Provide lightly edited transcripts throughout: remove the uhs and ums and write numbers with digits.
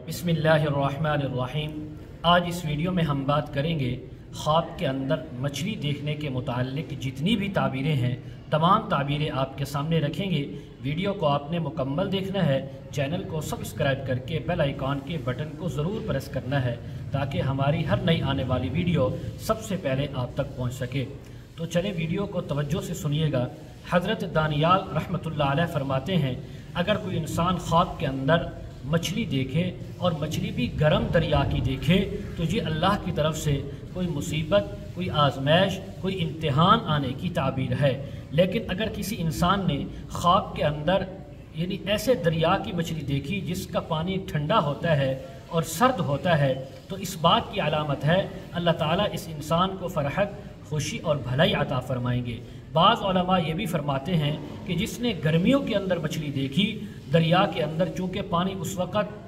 बिस्मिल्लाहिर्रहमानिर्रहीम। आज इस वीडियो में हम बात करेंगे ख्वाब के अंदर मछली देखने के मुताल्लिक जितनी भी ताबीरें हैं, तमाम ताबीरें आपके सामने रखेंगे। वीडियो को आपने मुकम्मल देखना है। चैनल को सब्सक्राइब करके बेल आइकॉन के बटन को ज़रूर प्रेस करना है ताकि हमारी हर नई आने वाली वीडियो सबसे पहले आप तक पहुंच सके। तो चले वीडियो को तवज्जो से सुनिएगा। हज़रत दानियाल रहमतुल्लाह अलैह फरमाते हैं, अगर कोई इंसान ख्वाब के अंदर मछली देखे और मछली भी गर्म दरिया की देखे तो ये अल्लाह की तरफ से कोई मुसीबत, कोई आजमाइश, कोई इम्तिहान आने की ताबीर है। लेकिन अगर किसी इंसान ने ख्वाब के अंदर यानी ऐसे दरिया की मछली देखी जिसका पानी ठंडा होता है और सर्द होता है, तो इस बात की अलामत है अल्लाह ताला इस इंसान को फरहत, खुशी और भलाई अता फरमाएंगे। बाज़ उलमा ये भी फरमाते हैं कि जिसने गर्मियों के अंदर मछली देखी, दरिया के अंदर चूँकि पानी उस वक़्त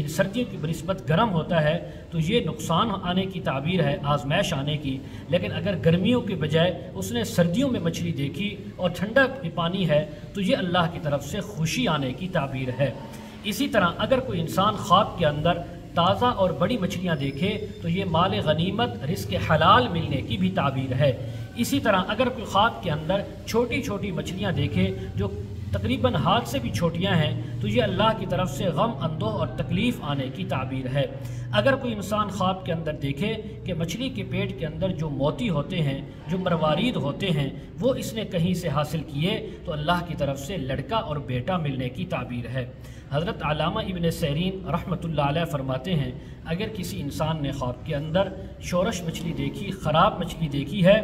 सर्दियों की बनिस्बत गर्म होता है, तो ये नुकसान आने की ताबीर है, आजमाइश आने की। लेकिन अगर गर्मियों के बजाय उसने सर्दियों में मछली देखी और ठंडा पानी है, तो ये अल्लाह की तरफ से खुशी आने की ताबीर है। इसी तरह अगर कोई इंसान ख्वाब के अंदर ताज़ा और बड़ी मछलियाँ देखे तो ये माल गनीमत, रिज़्क़ हलाल मिलने की भी ताबीर है। इसी तरह अगर कोई ख्वाब के अंदर छोटी छोटी मछलियाँ देखे जो तकरीबन हाथ से भी छोटियाँ हैं, तो ये अल्लाह की तरफ से गम, अंदोह और तकलीफ़ आने की ताबीर है। अगर कोई इंसान ख्वाब के अंदर देखे कि मछली के पेट के अंदर जो मोती होते हैं, जो मरवारीद होते हैं, वो इसने कहीं से हासिल किए, तो अल्लाह की तरफ से लड़का और बेटा मिलने की ताबीर है। हज़रत अल्लामा इब्न सीरीन रहमतुल्लाह अलैह फरमाते हैं, अगर किसी इंसान ने ख्वाब के अंदर शोरश मछली देखी, ख़राब मछली देखी है,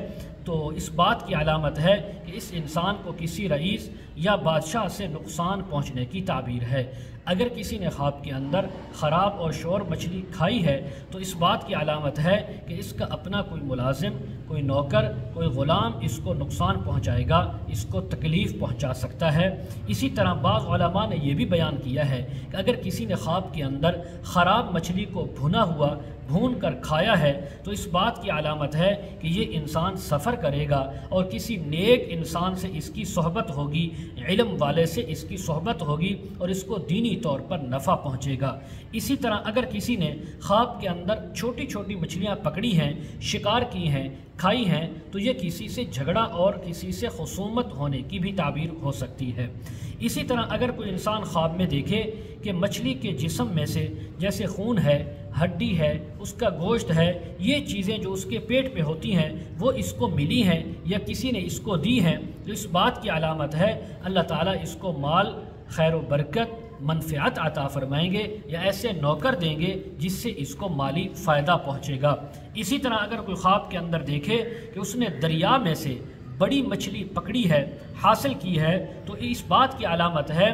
तो इस बात की अलामत है कि इस इंसान को किसी रईस या बादशाह से नुकसान पहुंचने की ताबीर है। अगर किसी ने ख्वाब के अंदर ख़राब और शोर मछली खाई है, तो इस बात की अलामत है कि इसका अपना कोई मुलाजिम, कोई नौकर, कोई ग़ुलाम इसको नुकसान पहुंचाएगा, इसको तकलीफ़ पहुंचा सकता है। इसी तरह बाज़ उलमा ने यह भी बयान किया है कि अगर किसी ने ख्वाब के अंदर ख़राब मछली को भुना हुआ भून कर खाया है, तो इस बात की अलामत है कि ये इंसान सफ़र करेगा और किसी नेक इंसान से इसकी सोहबत होगी, इल्म वाले से इसकी सोहबत होगी और इसको दीनी तौर पर नफ़ा पहुँचेगा। इसी तरह अगर किसी ने ख्वाब के अंदर छोटी छोटी मछलियाँ पकड़ी हैं, शिकार की हैं, खाई हैं, तो ये किसी से झगड़ा और किसी से खुसूमत होने की भी ताबीर हो सकती है। इसी तरह अगर कोई इंसान ख्वाब में देखे कि मछली के जिस्म में से जैसे खून है, हड्डी है, उसका गोश्त है, ये चीज़ें जो उसके पेट पे होती हैं वो इसको मिली हैं या किसी ने इसको दी हैं, तो इस बात की अलामत है अल्लाह ताला इसको माल, खैर व बरकत, मनफ़ियत अता फरमाएंगे या ऐसे नौकर देंगे जिससे इसको माली फ़ायदा पहुँचेगा। इसी तरह अगर कोई ख्वाब के अंदर देखे कि उसने दरिया में से बड़ी मछली पकड़ी है, हासिल की है, तो इस बात की अलामत है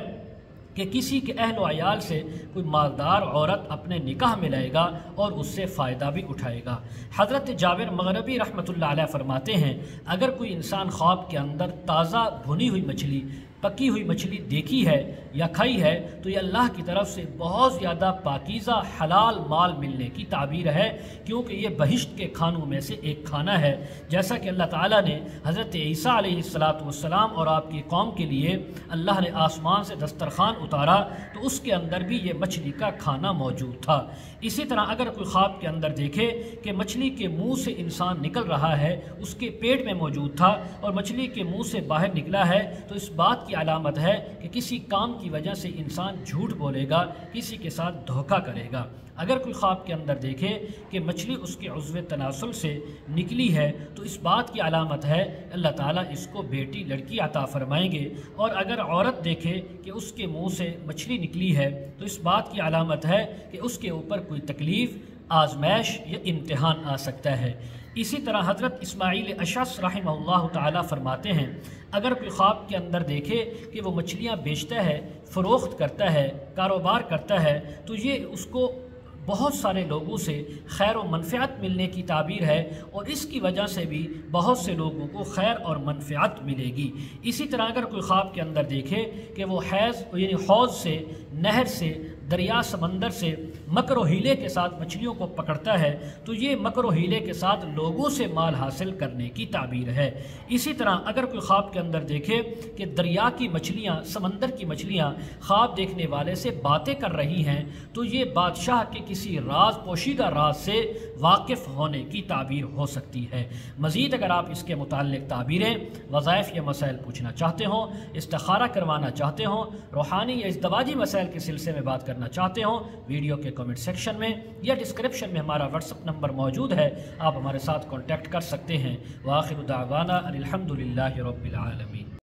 कि किसी के अहल व अयाल से कोई मालदार औरत अपने निकाह में लाएगा और उससे फ़ायदा भी उठाएगा। हज़रत जाबिर मग़रिबी रहमतुल्लाह अलैह फरमाते हैं, अगर कोई इंसान ख्वाब के अंदर ताज़ा भुनी हुई मछली, पकी हुई मछली देखी है या खाई है, तो ये अल्लाह की तरफ से बहुत ज़्यादा पाकीज़ा हलाल माल मिलने की ताबीर है, क्योंकि ये बहिश्त के खानों में से एक खाना है। जैसा कि अल्लाह ताला ने हज़रत ईसा अलैहिस्सलातु वस्सलाम और आपकी कौम के लिए अल्लाह ने आसमान से दस्तरखान उतारा, तो उसके अंदर भी ये मछली का खाना मौजूद था। इसी तरह अगर कोई ख्वाब के अंदर देखे कि मछली के मुँह से इंसान निकल रहा है, उसके पेट में मौजूद था और मछली के मुँह से बाहर निकला है, तो इस बात की अलामत है कि किसी काम की वजह से इंसान झूठ बोलेगा, किसी के साथ धोखा करेगा। अगर कोई ख्वाब के अंदर देखे कि मछली उसके उज़्व तनासुल से निकली है, तो इस बात की अलामत है अल्लाह ताला इसको बेटी, लड़की अता फरमाएंगे। और अगर औरत देखे कि उसके मुंह से मछली निकली है, तो इस बात की अलामत है कि उसके ऊपर कोई तकलीफ़, आजमाइश या इम्तिहान आ सकता है। इसी तरह हज़रत इस्माईल अशअस रहमहुल्लाह ताला फरमाते हैं, अगर कोई ख्वाब के अंदर देखे कि वो मछलियाँ बेचता है, फ़रोख्त करता है, कारोबार करता है, तो ये उसको बहुत सारे लोगों से खैर और मनफ़ियत मिलने की ताबीर है और इसकी वजह से भी बहुत से लोगों को खैर और मनफ़ियत मिलेगी। इसी तरह अगर कोई ख्वाब के अंदर देखे कि वो हैज़ यानी हौज़ से, नहर से دریا سمندر سے مکر و ہیلے کے ساتھ مچھلیوں کو پکڑتا ہے تو یہ مکر و ہیلے کے ساتھ لوگوں سے مال حاصل کرنے کی تعبیر ہے۔ اسی طرح اگر کوئی خواب کے اندر دیکھے کہ دریا کی مچھلیاں، سمندر کی مچھلیاں خواب دیکھنے والے سے باتیں کر رہی ہیں تو یہ بادشاہ کے کسی راز، پوشیدہ راز سے واقف ہونے کی تعبیر ہو سکتی ہے۔ مزید اگر آپ اس کے متعلق تعبیریں، وظائف یا مسائل پوچھنا چاہتے ہوں، استخارہ کروانا چاہتے ہوں، روحانی یا ازدواجی مسائل کے سلسلے میں بات کرنا چاہتے ہوں، ویڈیو کے کمنٹ سیکشن میں یا ڈسکرپشن میں ہمارا واٹس ایپ نمبر موجود ہے، آپ ہمارے ساتھ کانٹیکٹ کر سکتے ہیں۔ وآخر دعوانا ان الحمد للہ رب العالمین۔